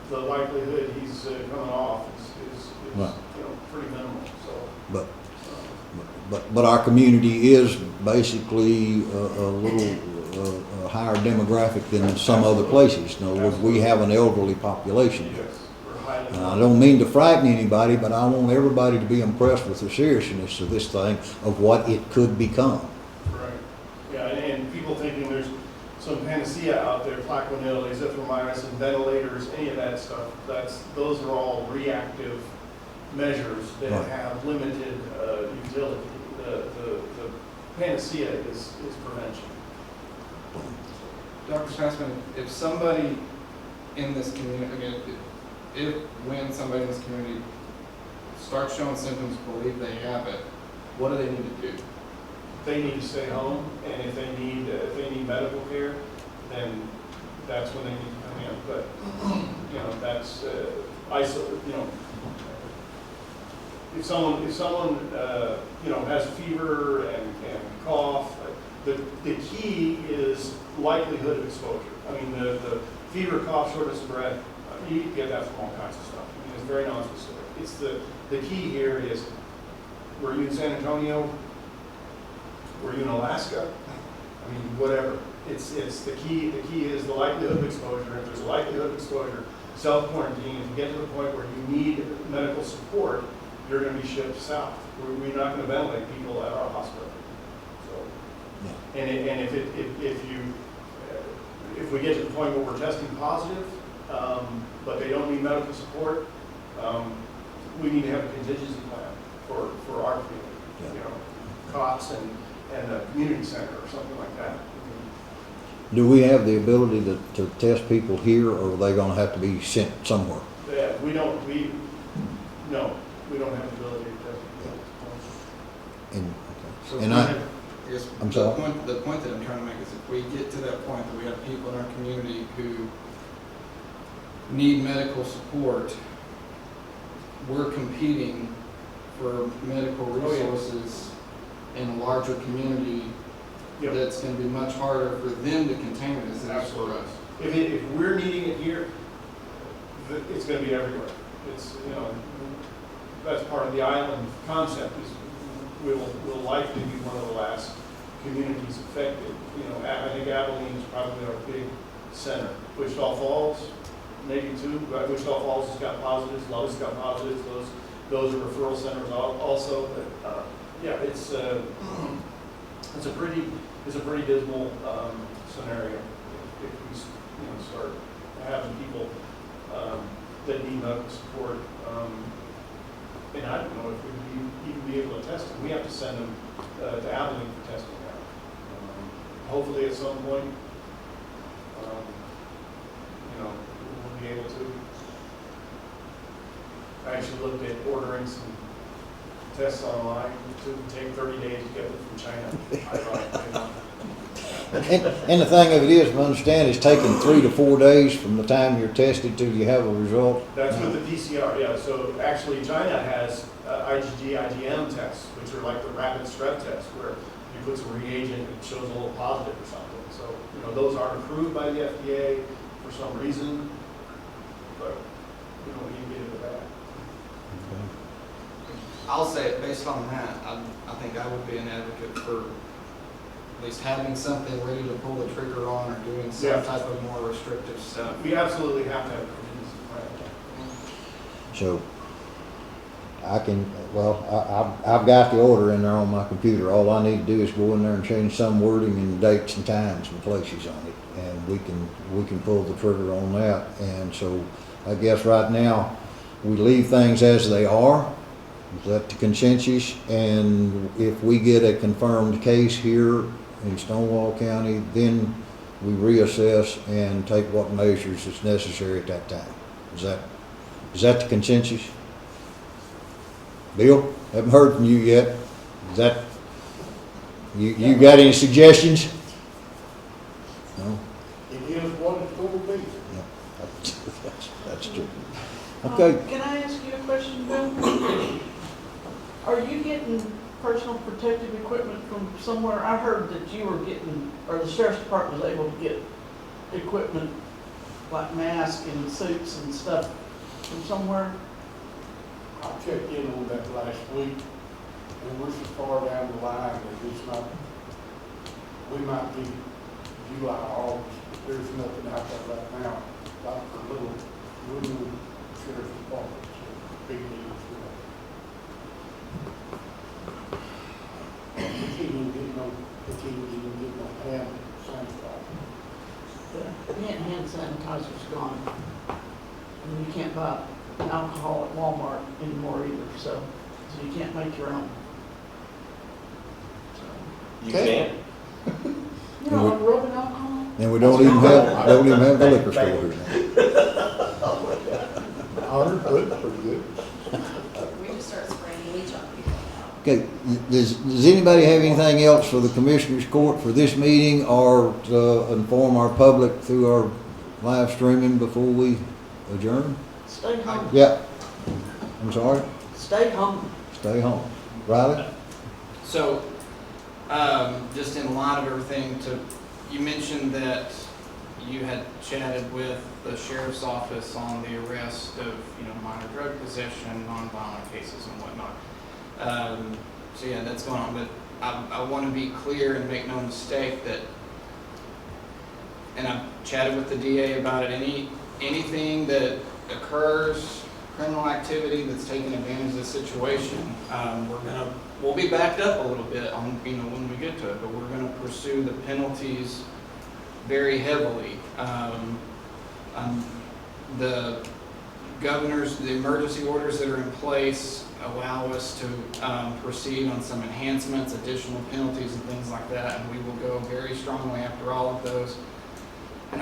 the likelihood he's coming off is Right. pretty minimal. So, But our community is basically a little higher demographic than some other places. In other words, we have an elderly population. yes, we're highly. And I don't mean to frighten anybody, but I want everybody to be impressed with the seriousness of this thing, of what it could become. Right. Yeah, and people thinking there's some panacea out there, Plaquenil, azithromycin, ventilators, any of that stuff. Those are all reactive measures that Right. have limited utility. The panacea is prevention. Dr. Passman, if somebody in this community, again, when somebody in this community starts showing symptoms, believe they have it, what do they need to do? They need to stay home, and if they need medical care, then that's when they need to come in. But that's if someone has fever and cough, the key is likelihood of exposure. I mean, the fever, cough, shortness of breath, you can get that from all kinds of stuff. I mean, it's very non-specific. It's the key here is, were you in San Antonio? Were you in Alaska? I mean, whatever. It's the key. The key is the likelihood of exposure. If there's a likelihood of exposure, self-quarantine. If you get to the point where you need medical support, you're going to be shipped south. We're not going to ventilate people at our hospital. So, and if we get to the point where we're testing positive, but they don't need medical support, we need to have a contingency plan for our community. COTS and a community center or something like that. Do we have the ability to test people here, or are they gonna have to be sent somewhere? Yeah, we don't have the ability to test people. So And I guess I'm sorry? the point that I'm trying to make is if we get to that point that we have people in our community who need medical support, we're competing for medical resources in a larger community. Yep. That's going to be much harder for them to contain it as it is for us. If we're needing it here, it's going to be everywhere. It's, that's part of the island concept is we'll likely be one of the last communities affected. I think Abilene is probably our big center. Wichita Falls, maybe too, but Wichita Falls has got positives, Love's got positives, those are referral centers also. But it's a pretty dismal scenario if we start having people that need medical support. And I don't know if we'd even be able to test them. We have to send them to Abilene for testing now. Hopefully at some point, we'll be able to. I actually looked at ordering some tests online. It would take 30 days to get them from China. And the thing of it is, I understand, it's taking 3 to 4 days from the time you're tested till you have a result. That's with the PCR, yeah. So actually China has IgG, IgM tests, which are like the rapid strep tests where you put some reagent and it shows a little positive or something. So, those aren't approved by the FDA for some reason, but we don't need to get into that. I'll say it, based on that, I think I would be an advocate for at least having something ready to pull the trigger on or doing some Yeah. type of more restrictive stuff. We absolutely have to have a contingency plan. So I can, well, I've got the order in there on my computer. All I need to do is go in there and change some wording and dates and times and places on it. And we can pull the trigger on that. And so I guess right now, we leave things as they are. Is that the consensus? And if we get a confirmed case here in Stonewall County, then we reassess and take what measures is necessary at that time. Is that the consensus? Bill, haven't heard from you yet. Is that, you got any suggestions? No? It is what it's gonna be. Yeah, that's true. Okay, Can I ask you a question, Bill? Are you getting personal protective equipment from somewhere? I heard that you were getting, or the sheriff's department was able to get equipment like masks and suits and stuff from somewhere. I checked in on that last week, and we're so far down the line that it's not, we might be July, August, but there's nothing out there right now, like for little sheriff's department, so big deal for that. We can't even get no hand sanitizer. Hand sanitizer's gone. And you can't buy alcohol at Walmart anymore either, so you can't make your own. You Okay. can't? You know, like rubbing alcohol? and we don't even have the liquor store here now. $100, pretty good. We just start spraying bleach on people now. Okay, does anybody have anything else for the Commissioners Court for this meeting or to inform our public through our live streaming before we adjourn? Stay home. Yeah. I'm sorry? Stay home. Stay home. Riley? So, just in light of everything, you mentioned that you had chatted with the sheriff's office on the arrest of, minor drug possession, nonviolent cases and whatnot. So yeah, that's going on, but I want to be clear and make no mistake that, and I've chatted with the DA about it, anything that occurs, criminal activity that's taking advantage of the situation, we'll be backed up a little bit on, when we get to it, but we're gonna pursue the penalties very heavily. The the emergency orders that are in place allow us to proceed on some enhancements, additional penalties and things like that, and we will go very strongly after all of those. And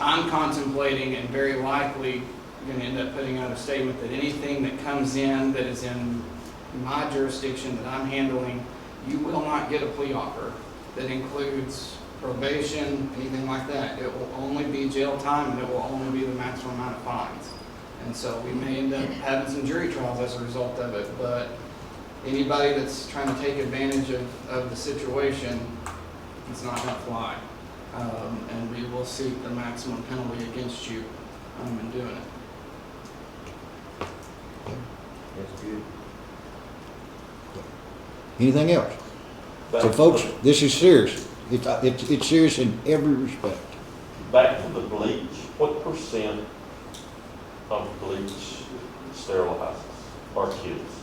I'm contemplating and very likely going to end up putting out a statement that anything that comes in that is in my jurisdiction that I'm handling, you will not get a plea offer that includes probation, anything like that. It will only be jail time, and it will only be the maximum amount of fines. And so we may end up having some jury trials as a result of it, but anybody that's trying to take advantage of the situation, it's not going to fly. And we will seek the maximum penalty against you in doing it. That's good. Anything else? So folks, this is serious. It's serious in every respect. Back to the bleach, what percent of bleach sterilizes our kids?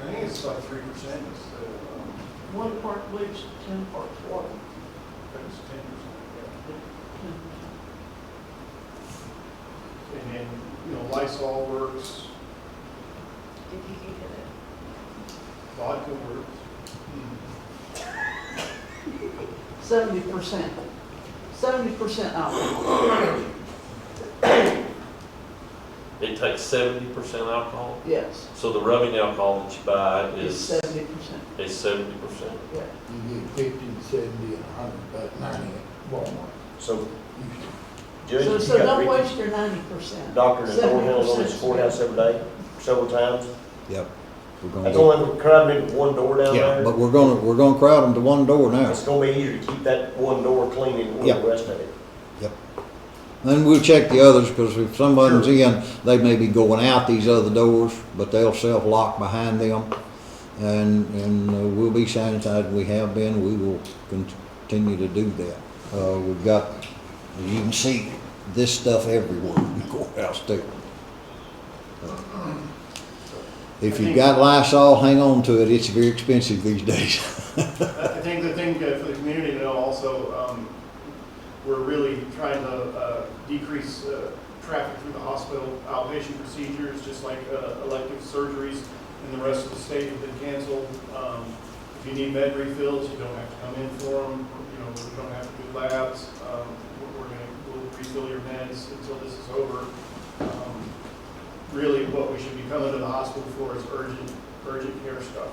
I think it's like 3%. 1 part bleach, 10 parts water. It's 10%. And then, Lysol works, If you can get it. vodka works. 70%. 70% alcohol. It takes 70% alcohol? Yes, So the rubbing alcohol that you buy it's is 70%. 70%? Yeah. You get 50, 70, and 100, about 90 at Walmart. So, So, Judge, so you got don't waste your 90%. doctor and door handles on this 70%. courthouse every day, several times. Yep. We're gonna That's go- only crowding into one door down Yeah, there. but we're gonna crowd them to one door now. It's gonna be easier to keep that one door clean than Yeah. the rest of it. Yep. And we'll check the others, because if somebody's in, they may be going out these other doors, but they'll self-lock behind them. And we'll be sanitized, we have been, we will continue to do that. We've got, as you can see, this stuff everywhere in the courthouse too. If you've got Lysol, hang on to it, it's very expensive these days. I think the thing for the community to know also, we're really trying to decrease traffic through the hospital, outpatient procedures, just like elective surgeries in the rest of the state have been canceled. If you need med refills, you don't have to come in for them. You know, we don't have to do labs. We'll refill your meds until this is over. Really, what we should be coming to the hospital for is urgent care stuff.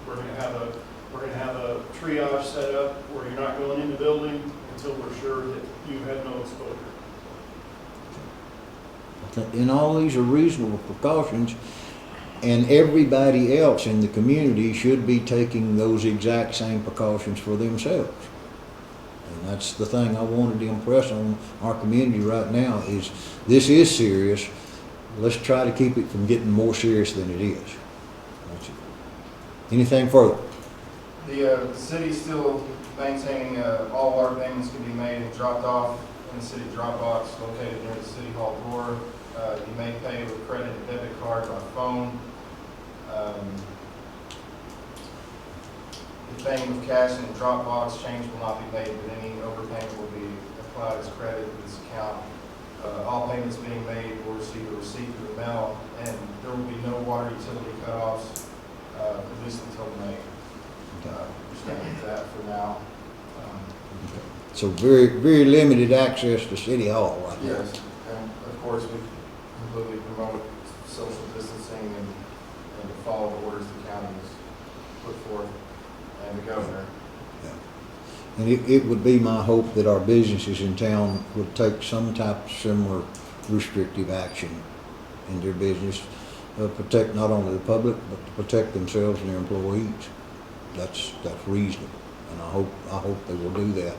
We're gonna have a triage set up where you're not going in the building until we're sure that you have no exposure. And all these are reasonable precautions, and everybody else in the community should be taking those exact same precautions for themselves. And that's the thing I wanted to impress on our community right now is this is serious. Let's try to keep it from getting more serious than it is. That's it. Anything further? The city's still maintaining, all water payments can be made and dropped off in the city drop box located near the city hall door. You may pay with credit and debit card by phone. If paying with cash in the drop box, change will not be made, but any overpayment will be applied as credit to this account. All payments being made will receive a receipt through the mail, and there will be no water utility cutoffs, at least until May. Just gonna leave that for now. So very, very limited access to City Hall right now. Yes, and of course, we completely promote social distancing and to follow the orders the county has put forth and the governor. And it would be my hope that our businesses in town would take some type of similar restrictive action in their business, protect not only the public, but to protect themselves and their employees. That's reasonable, and I hope they will do that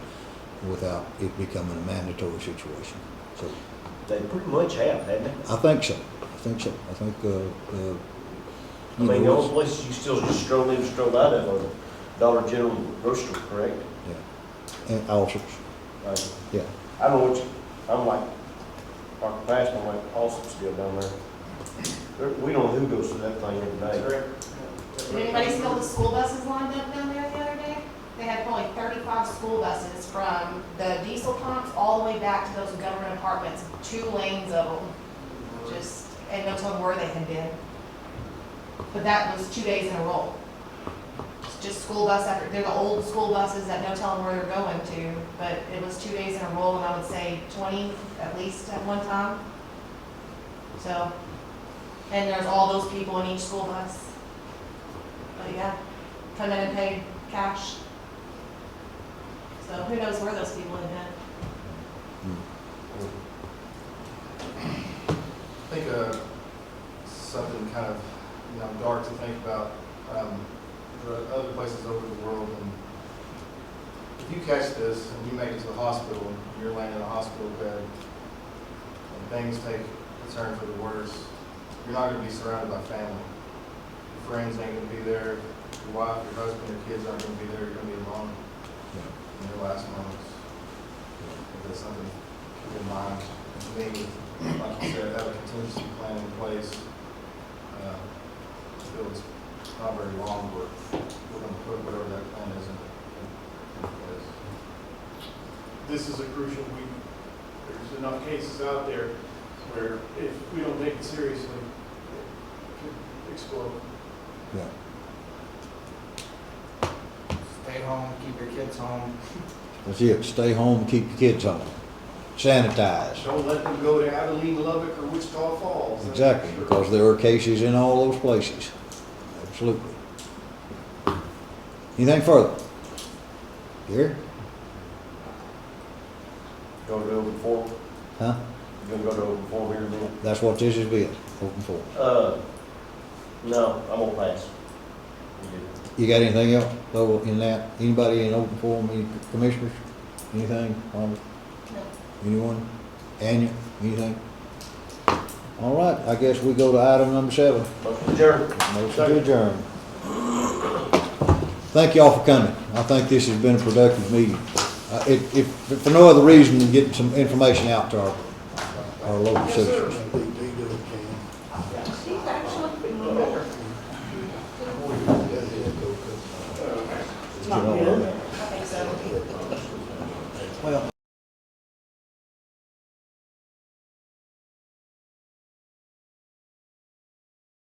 without it becoming a mandatory situation. So They pretty much have, haven't they? I think so. I think I mean, the only places you still just stroll in and stroll out of are Dollar General grocery, correct? and Allsup's, Right. yeah. I don't know what I'm like, our pastor, I'm like, awesome still down there. We don't know who goes to that thing every day. Did anybody see all the school buses lined up down there the other day? They had probably 35 school buses from the diesel pumps all the way back to those government apartments, 2 lanes of them. Just, and no telling where they had been. But that was 2 days in a row. Just school bus after, they're the old school buses that no telling where they're going to, but it was 2 days in a row, and I would say 20 at least at one time. So, and there's all those people in each school bus. But yeah, come in and pay cash. So who knows where those people have been. I think something kind of, dark to think about, other places over the world, and if you catch this and you make it to the hospital, and you're laying in a hospital bed, and things take a turn for the worse, you're not going to be surrounded by family. Your friends ain't going to be there, your wife, your husband, your kids aren't going to be there, you're going to be alone in your last moments. If that's something to keep in mind. And to me, like you said, have a contingency plan in place. Still, it's not very long, but we're going to put whatever that plan is in place. This is a crucial week. There's enough cases out there where if we don't take it seriously, it could explode. Yeah. Stay home, keep your kids home. That's it. Stay home, keep your kids home. Sanitize. Don't let them go to Abilene, Lubbock, or Wichita Falls. Exactly, because there are cases in all those places. Absolutely. Anything further? Gary? Go to open forum? Huh? You gonna go to open forum here in a minute? That's what this is being, open for. No, I'm gonna pass. You got anything else, though, in that? Anybody in open forum, any commissioners? Anything? No. Anyone? Anya, anything? All right, I guess we go to item number 7. Motion adjourned. Motion to adjourn. Thank y'all for coming. I think this has been a productive meeting. If for no other reason than getting some information out to our local citizens. She's actually feeling better. Not good. I think so. Well,